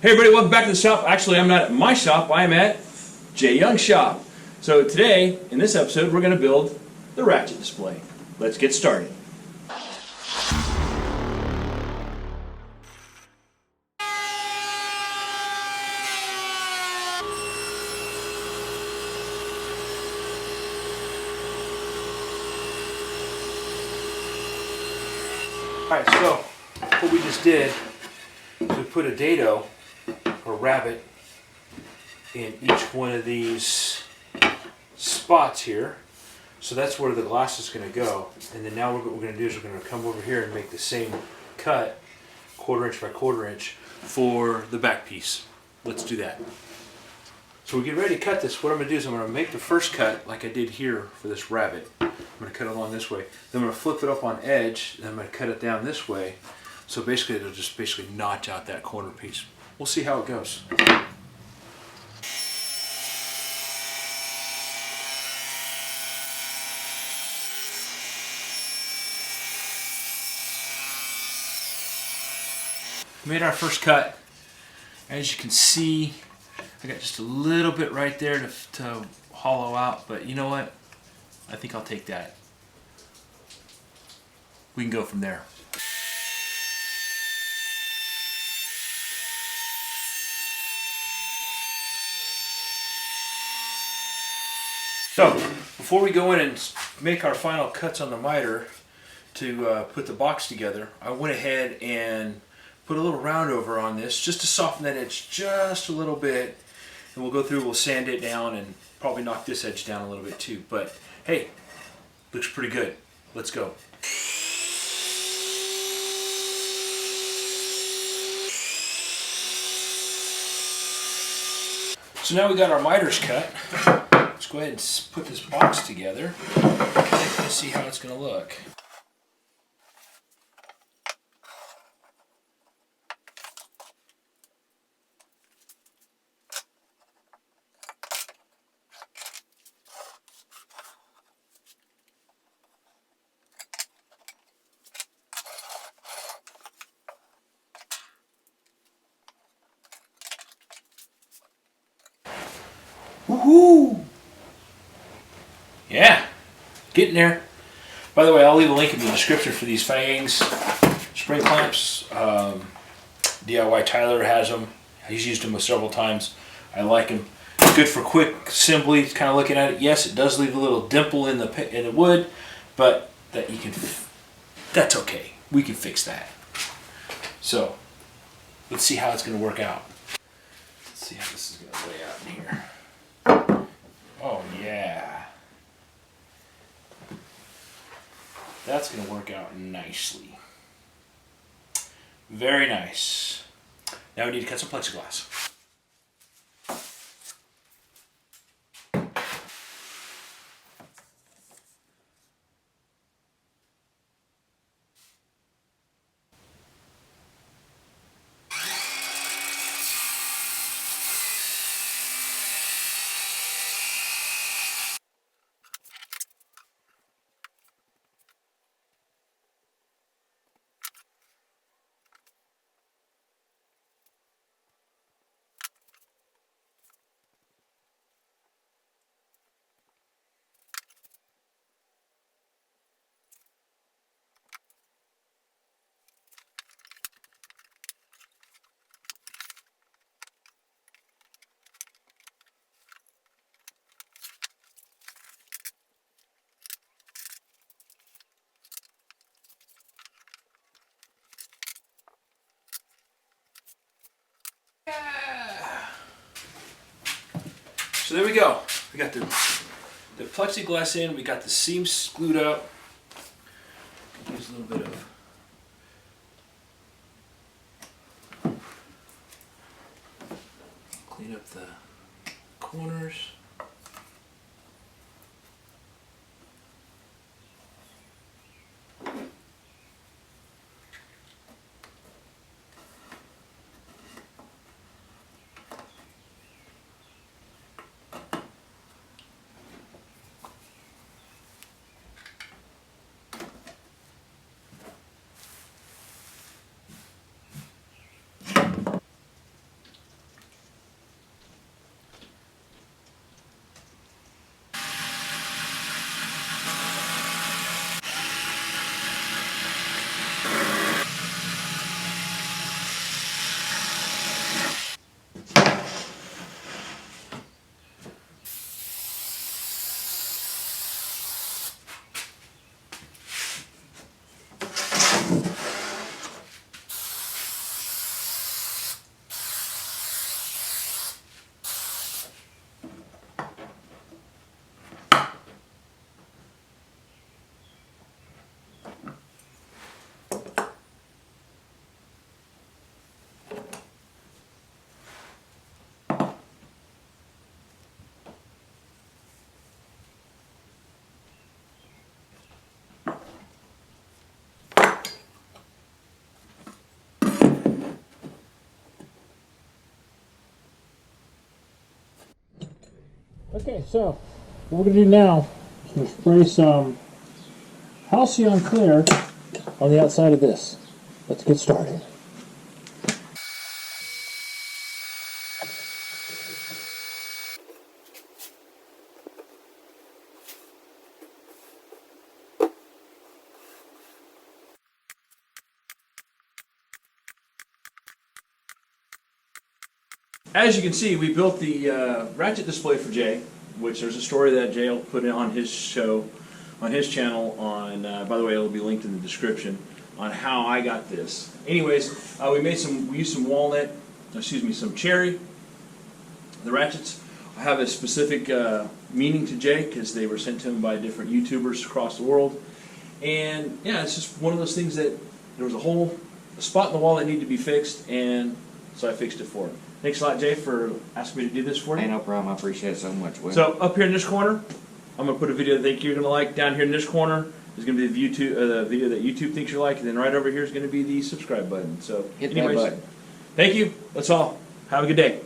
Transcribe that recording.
Hey everybody, welcome back to the shop. Actually, I'm not at my shop, I'm at JYoung shop. So today, in this episode, we're going to build the Ratchet display. Let's get started. Alright, so what we just did is we put a dado or rabbit in each one of these spots here. So that's where the glass is going to go. And then now what we're going to do is we're going to come over here and make the same cut, 1/4 inch by 1/4 inch, for the back piece. Let's do that. So we get ready to cut this. What I'm going to do is I'm going to make the first cut like I did here for this rabbit. I'm going to cut it along this way. Then I'm going to flip it up on edge, and I'm going to cut it down this way. So basically it'll just basically notch out that corner piece. We'll see how it goes. Made our first cut. As you can see, I got just a little bit right there to hollow out, but you know what? I think I'll take that. We can go from there. So, before we go in and make our final cuts on the miter to put the box together, I went ahead and put a little round over on this just to soften that edge just a little bit. And we'll go through, we'll sand it down and probably knock this edge down a little bit too. But hey, looks pretty good. Let's go. So now we got our miters cut. Let's go ahead and put this box together and see how it's going to look. Woohoo! Yeah, getting there. By the way, I'll leave a link in the description for these fangs spring clamps. DIY Tyler has them. He's used them several times. I like them. It's good for quick assembly. Kind of looking at it. Yes, it does leave a little dimple in the wood, but that you can. That's okay. We can fix that. So let's see how it's going to work out. Let's see how this is going to lay out in here. Oh yeah. That's going to work out nicely. Very nice. Now we need to cut some plexiglass. So there we go. We got the plexiglass in. We got the seams glued up. Use a little bit of clean up the corners. Okay, so what we're going to do now is we'll spray some Halcyon Clear on the outside of this. Let's get started. As you can see, we built the Ratchet display for Jay, which there's a story that Jay will put on his show, on his channel. On by the way, it'll be linked in the description on how I got this. Anyways, we used some walnut, some cherry. The ratchets have a specific meaning to Jay because they were sent to him by different YouTubers across the world. And yeah, it's just one of those things that there was a spot in the wall that needed to be fixed, and so I fixed it for him. Thanks a lot, Jay, for asking me to do this for you. Hey, no problem. I appreciate it so much, Will. So up here in this corner, I'm going to put a video that I think you're going to like. Down here in this corner is going to be the video that YouTube thinks you like, and then right over here is going to be the subscribe button. So hit that button. Thank you. That's all. Have a good day.